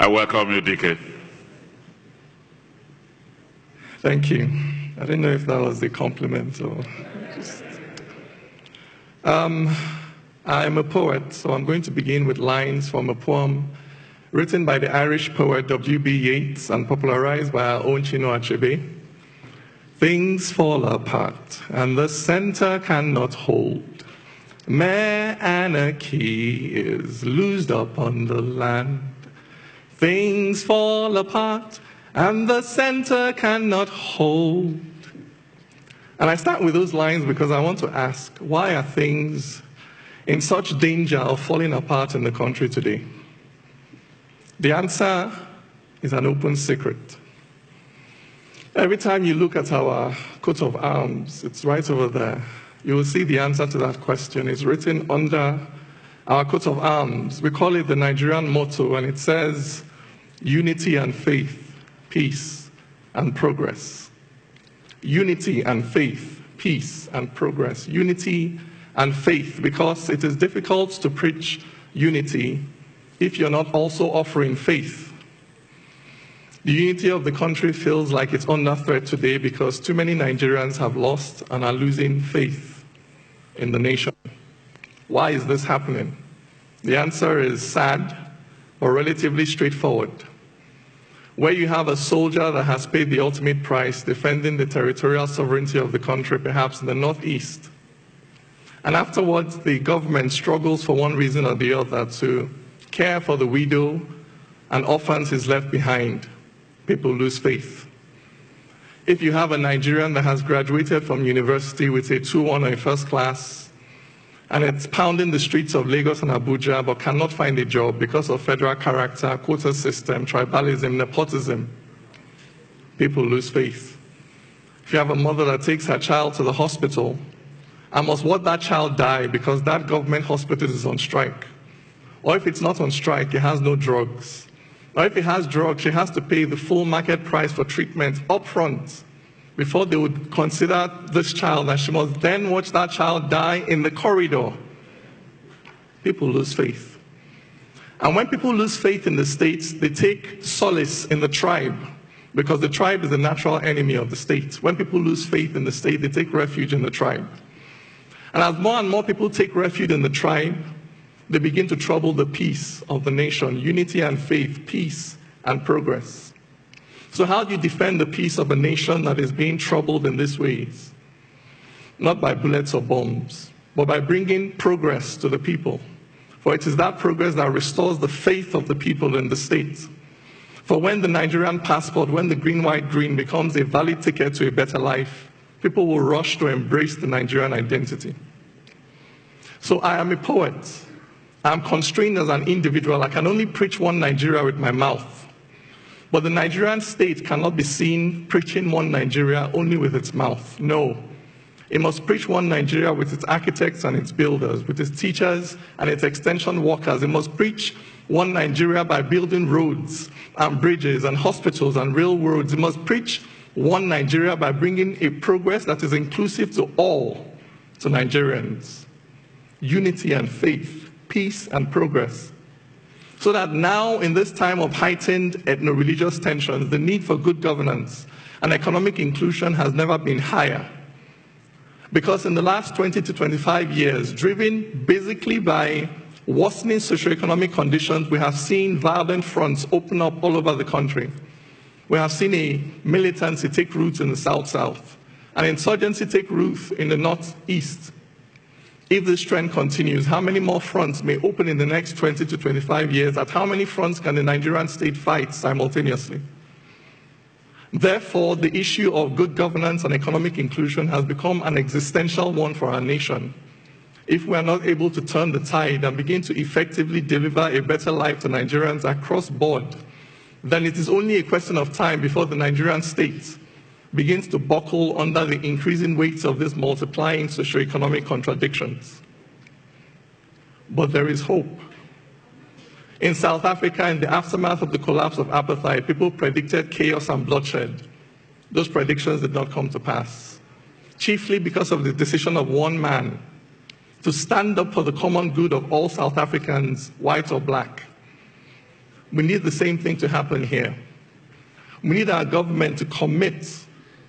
I welcome you, Dike. Thank you. I didn't know if that was a compliment or just... I'm a poet, so I'm going to begin with lines from a poem written by the Irish poet W.B. Yeats and popularized by our own Chinua Achebe. Things fall apart, and the center cannot hold. Mere anarchy is loosed upon the land. Things fall apart, and the center cannot hold. And I start with those lines because I want to ask, why are things in such danger of falling apart in the country today? The answer is an open secret. Every time you look at our coat of arms, it's right over there, you will see the answer to that question. It's written under our coat of arms. We call it the Nigerian motto, and it says, unity and faith, peace and progress. Unity and faith, peace and progress. Unity and faith, because it is difficult to preach unity if you're not also offering faith. The unity of the country feels like it's under threat today because too many Nigerians have lost and are losing faith in the nation. Why is this happening? The answer is sad, but relatively straightforward. Where you have a soldier that has paid the ultimate price defending the territorial sovereignty of the country, perhaps in the northeast, and afterwards the government struggles for one reason or the other to care for the widow and orphans is left behind, people lose faith. If you have a Nigerian that has graduated from university with a 2-1 or a first class, and it's pounding the streets of Lagos and Abuja but cannot find a job because of federal character, quota system, tribalism, nepotism, people lose faith. If you have a mother that takes her child to the hospital and must watch that child die because that government hospital is on strike, or if it's not on strike, it has no drugs, or if it has drugs, she has to pay the full market price for treatment up front before they would consider this child, and she must then watch that child die in the corridor. People lose faith. And when people lose faith in the states, they take solace in the tribe, because the tribe is the natural enemy of the state. When people lose faith in the state, they take refuge in the tribe. And as more and more people take refuge in the tribe, they begin to trouble the peace of the nation, unity and faith, peace and progress. So how do you defend the peace of a nation that is being troubled in these ways? Not by bullets or bombs, but by bringing progress to the people. For it is that progress that restores the faith of the people in the state. For when the Nigerian passport, when the green, white, green becomes a valid ticket to a better life, people will rush to embrace the Nigerian identity. So I am a poet. I'm constrained as an individual. I can only preach one Nigeria with my mouth. But the Nigerian state cannot be seen preaching one Nigeria only with its mouth. No. It must preach one Nigeria with its architects and its builders, with its teachers and its extension workers. It must preach one Nigeria by building roads and bridges and hospitals and railroads. It must preach one Nigeria by bringing a progress that is inclusive to all, to Nigerians. Unity and faith, peace and progress. So that now, in this time of heightened ethno-religious tensions, the need for good governance and economic inclusion has never been higher. Because in the last 20 to 25 years, driven basically by worsening socioeconomic conditions, we have seen violent fronts open up all over the country. We have seen a militancy take root in the South-South, an insurgency take root in the Northeast. If this trend continues, how many more fronts may open in the next 20 to 25 years? At how many fronts can the Nigerian state fight simultaneously? Therefore, the issue of good governance and economic inclusion has become an existential one for our nation. If we are not able to turn the tide and begin to effectively deliver a better life to Nigerians across board, then it is only a question of time before the Nigerian state begins to buckle under the increasing weight of these multiplying socioeconomic contradictions. But there is hope. In South Africa, in the aftermath of the collapse of apartheid, people predicted chaos and bloodshed. Those predictions did not come to pass, chiefly because of the decision of one man to stand up for the common good of all South Africans, white or black. We need the same thing to happen here. We need our government to commit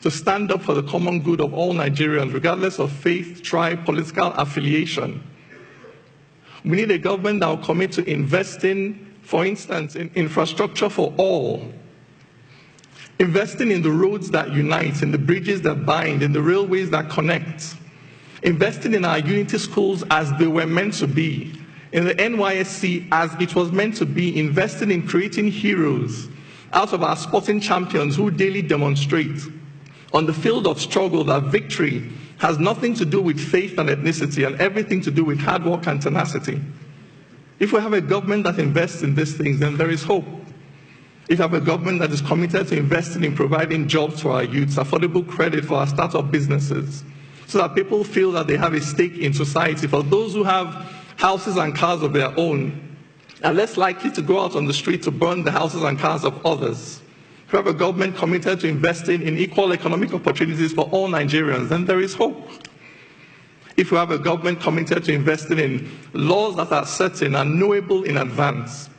to stand up for the common good of all Nigerians, regardless of faith, tribe, political affiliation. We need a government that will commit to investing, for instance, in infrastructure for all, investing in the roads that unite, in the bridges that bind, in the railways that connect, investing in our unity schools as they were meant to be, in the NYSC as it was meant to be, investing in creating heroes out of our sporting champions who daily demonstrate on the field of struggle that victory has nothing to do with faith and ethnicity and everything to do with hard work and tenacity. If we have a government that invests in these things, then there is hope. If we have a government that is committed to investing in providing jobs for our youths, affordable credit for our startup businesses, so that people feel that they have a stake in society, for those who have houses and cars of their own, are less likely to go out on the street to burn the houses and cars of others. If we have a government committed to investing in equal economic opportunities for all Nigerians, then there is hope. If we have a government committed to investing in laws that are certain and knowable in advance,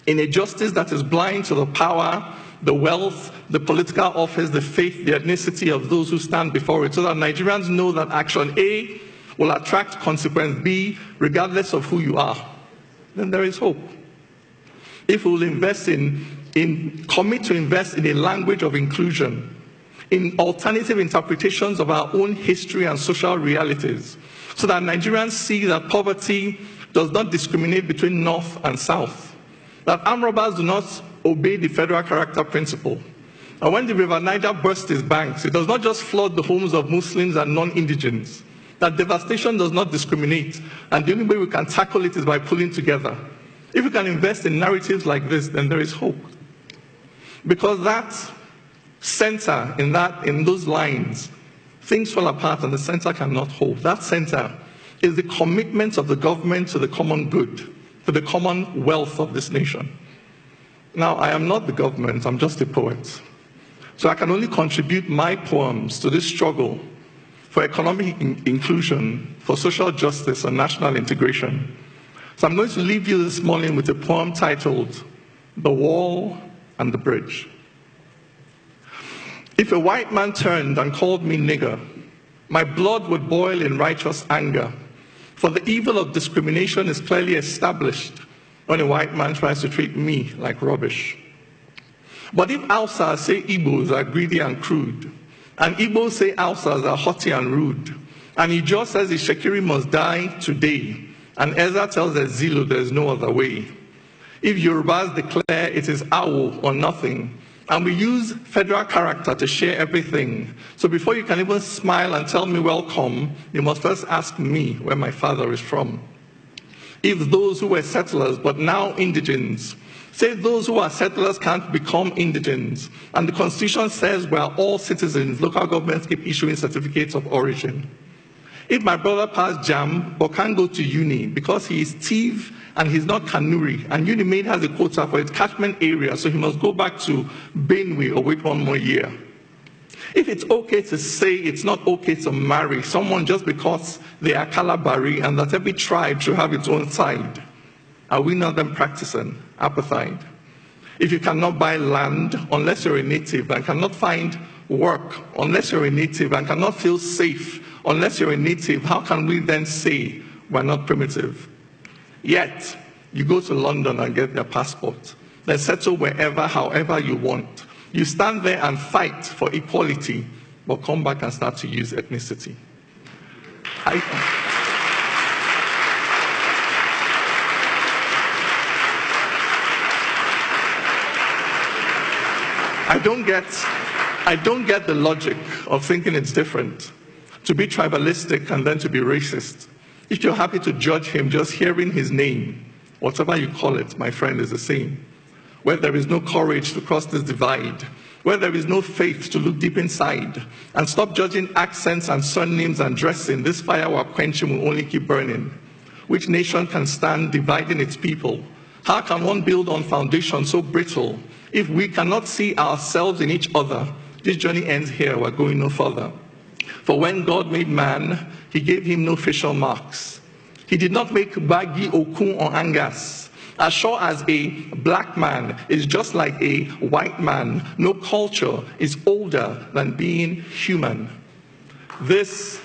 in a justice that is blind to the power, the wealth, the political office, the faith, the ethnicity of those who stand before it, so that Nigerians know that action A will attract consequence B, regardless of who you are, then there is hope. If we will commit to invest in a language of inclusion, in alternative interpretations of our own history and social realities, so that Nigerians see that poverty does not discriminate between North and South, that armed robbers do not obey the federal character principle. And when the River Niger bursts its banks, it does not just flood the homes of Muslims and non-indigents, that devastation does not discriminate, and the only way we can tackle it is by pulling together. If we can invest in narratives like this, then there is hope. Because that center, in those lines, things fall apart and the center cannot hold. That center is the commitment of the government to the common good, to the common wealth of this nation. Now, I am not the government, I'm just a poet. So I can only contribute my poems to this struggle for economic inclusion, for social justice and national integration. So I'm going to leave you this morning with a poem titled, The Wall and the Bridge. If a white man turned and called me nigger, my blood would boil in righteous anger, for the evil of discrimination is clearly established when a white man tries to treat me like rubbish. But if Hausas say Igbos are greedy and crude, and Igbos say Hausas are haughty and rude, and Ijaw says the Shekiri must die today, and Ezra tells Ezilo there is no other way. If Yorubas declare it is Awo or nothing, and we use federal character to share everything, so before you can even smile and tell me welcome, you must first ask me where my father is from. If those who were settlers but now indigents say those who are settlers can't become indigents, and the Constitution says we are all citizens, local governments keep issuing certificates of origin. If my brother passed JAM but can't go to uni because he is thief and he's not Kanuri, and UniMaid has a quota for its catchment area, so he must go back to Benue or wait one more year. If it's okay to say it's not okay to marry someone just because they are Kalabari and that every tribe should have its own side, are we not then practicing apartheid? If you cannot buy land unless you're a native and cannot find work unless you're a native and cannot feel safe unless you're a native, how can we then say we're not primitive? Yet, you go to London and get their passport. Then settle wherever, however you want. You stand there and fight for equality, but come back and start to use ethnicity. I don't get the logic of thinking it's different to be tribalistic and then to be racist. If you're happy to judge him just hearing his name, whatever you call it, my friend, is the same. Where there is no courage to cross this divide, where there is no faith to look deep inside and stop judging accents and surnames and dressing, this fire we're quenching will only keep burning. Which nation can stand dividing its people? How can one build on foundation so brittle? If we cannot see ourselves in each other, this journey ends here, we're going no further. For when God made man, he gave him no facial marks. He did not make Bagi, Okun, or Angas. As sure as a black man is just like a white man, no culture is older than being human. This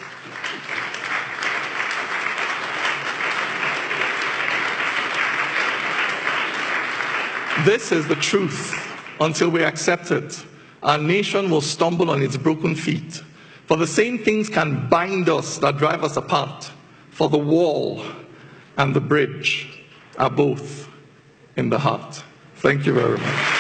is the truth until we accept it. Our nation will stumble on its broken feet. For the same things can bind us that drive us apart. For the wall and the bridge are both in the heart. Thank you very much.